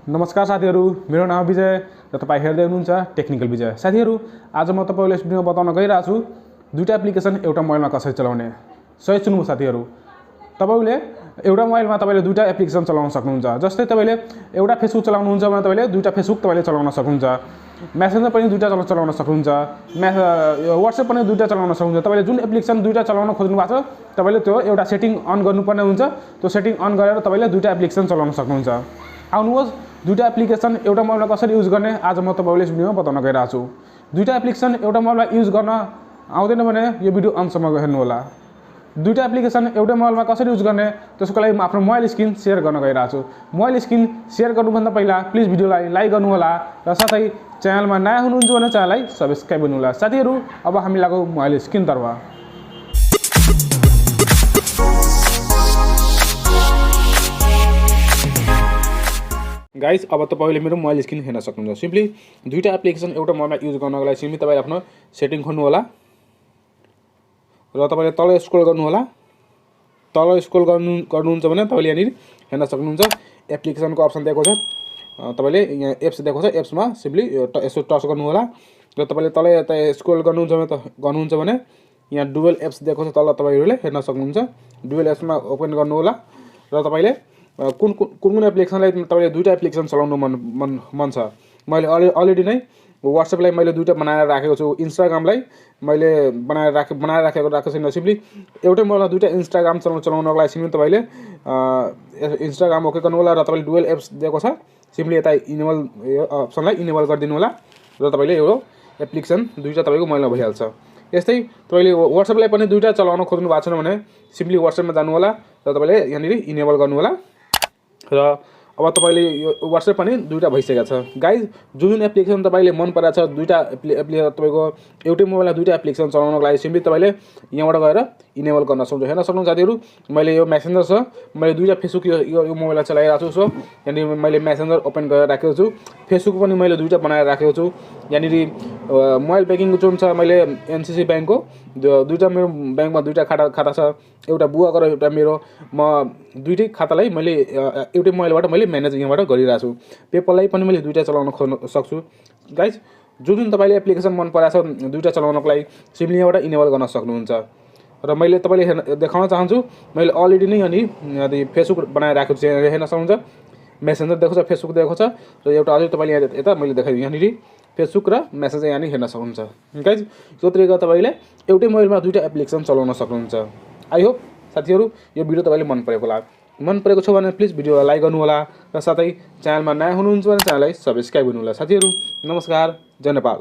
नमस्कार साथीहरु, मेरो नाम विजय र तपाई हेर्दै हुनुहुन्छ टेक्निकल विजय। साथीहरु, आज म तपाईलाई यस भिडियोमा बताउन गइरहेको छु दुईटा एप्लिकेसन एउटा मोबाइलमा कसरी चलाउने। सही सुन्नु साथीहरु, तपाईले एउटा मोबाइलमा तपाईले दुईटा एप्लिकेसन चलाउन सक्नुहुन्छ। जस्तै तपाईले एउटा फेसबुक चलाउनुहुन्छ भने तपाईले दुईटा फेसबुक तपाईले चलाउन सक्नुहुन्छ। मेसेन्जर पनि दुईटा चलाउन सक्नुहुन्छ। WhatsApp पनि दुईटा चलाउन सक्नुहुन्छ। तपाईले जुन एप्लिकेसन दुईटा चलाउन खोज्नु भएको छ, तपाईले त्यो एउटा सेटिङ अन गर्नुपर्ने हुन्छ। त्यो सेटिङ अन गरेर तपाईले दुईटा एप्लिकेसन चलाउन सक्नुहुन्छ। आउनुहोस् दुईटा एप्लिकेसन एउटा मोबाइलमा कसरी युज गर्ने आज म तपाईलाई यस भिडियोमा बताउन गइरहेको छु। दुईटा एप्लिकेसन एउटा मोबाइलमा युज गर्न आउँदैन भने यो भिडियो अन्तसम्म हेर्नु होला। दुईटा एप्लिकेसन एउटा मोबाइलमा कसरी युज गर्ने त्यसको लागि म आफ्नो मोबाइल स्क्रिन शेयर गर्न गइरहेको छु। मोबाइल स्क्रिन शेयर गर्नुभन्दा पहिला प्लिज भिडियोलाई लाइक गर्नु होला र साथै च्यानलमा नयाँ हुनुहुन्छ भने च्यानललाई सब्स्क्राइब गर्नु होला। साथीहरु, अब हामी लागौ मोबाइल स्क्रिन तर्फ। गाइस, अब तपाईले मेरो मोबाइल स्क्रिन हेर्न सक्नुहुन्छ। सिम्पली दुईटा एप्लिकेसन एउटा मोबाइलमा युज गर्नको लागि सिम्पली तपाईले आफ्नो सेटिङ खोल्नु होला र तपाईले तल स्क्रोल गर्नु होला। तल स्क्रोल गर्नुहुन्छ भने तपाईले यहाँ हेर्न सक्नुहुन्छ एप्लिकेसनको अप्सन दिएको छ। तपाईले यहाँ एप्स दिएको छ, एप्समा सिम्पली यसो टच गर्नु होला र तपाईले तल यता स्क्रोल गर्नुहुन्छ भने यहाँ डुअल एप्स दिएको छ। तल तपाईहरुले हेर्न सक्नुहुन्छ। डुअल एप्समा ओपन गर्नु होला र तपाईले कुन एप्लिकेसनलाई तपाईले दुईटा एप्लिकेसन चलाउनु मन छ। मैले अलरेडी नै WhatsAppलाई मैले दुईटा बनाएर राखेको छु। इन्स्टाग्रामलाई मैले बनाएर राखेको छैन। सिम्पली एउटै मोबाइलमा दुईटा इन्स्टाग्राम चलाउनको लागि सिम्पली तपाईले इन्स्टाग्राम ओके गर्नु होला र तपाईले डुअल एप्स दिएको छ। सिम्पली यता इनेबल अप्सनलाई इनेबल गरिदिनु होला र तपाईले यो एप्लिकेसन दुईटा तपाईको मोबाइलमा भइहाल्छ। यस्तै तपाईले WhatsAppलाई पनि दुईटा चलाउन खोज्नु भएको छैन भने सिम्पली WhatsAppमा जानु होला र तपाईले यहाँ इनेबल गर्नु होला र अब तपाईले यो WhatsApp पनि दुईटा भइसकेको छ। गाइज, जुन एप्लिकेसन तपाईले मन परेको छ दुईटा तपाईको एउटै मोबाइलमा दुईटा एप्लिकेसन चलाउनको लागि सिम्पली तपाईले यहाँबाट गएर इनेबल गर्न सक्नुहुन्छ। हेर्न सक्नुहुन्छ साथीहरु, मैले यो मेसेन्जर छ, मैले दुईटा फेसबुक यो मोबाइलमा चलाइरहेको छु। सो यहाँ मैले मेसेन्जर ओपन गरेर राखेको छु। फेसबुक पनि मैले दुईटा बनाएर राखेको छु। यहाँ मोबाइल ब्याङ्किङ जुन छ मैले NCC ब्याङ्कको दुईटा मेरो ब्याङ्कमा दुईटा खाता छ। एउटा बुवाको र एउटा मेरो। म दुईटै खातालाई मैले एउटै मोबाइलबाट मैले म्यानेज यहाँबाट गरिरहेको छु। पेपललाई पनि मैले दुईटा चलाउन सक्छु। गाइज, जुन तपाईले एप्लिकेसन मन परेको छ दुईटा चलाउनको लागि सिम्पली यहाँबाट इनेबल गर्न सक्नुहुन्छ। र मैले तपाईले देखाउन चाहन्छु मैले अलरेडी नै यहाँ फेसबुक बनाएर राखेको छु। हेर्न सक्नुहुन्छ मेसेन्जर दिएको छ, फेसबुक दिएको छ र एउटा अझै तपाईले यता मैले देखाइदिएँ यहाँ फेसबुक र मेसेज यहाँ हेर्न सक्नुहुन्छ। गाइज, यो तरिका तपाईले एउटै मोबाइलमा दुईटा एप्लिकेसन चलाउन सक्नुहुन्छ। आई होप साथीहरु यो भिडियो तपाईलाई मन परेको होला। मन परेको छ भने प्लिज भिडियोलाई लाइक गर्नु होला र साथै च्यानलमा नयाँ हुनुहुन्छ भने च्यानललाई सब्स्क्राइब गर्नु होला। साथीहरु, नमस्कार, जय नेपाल।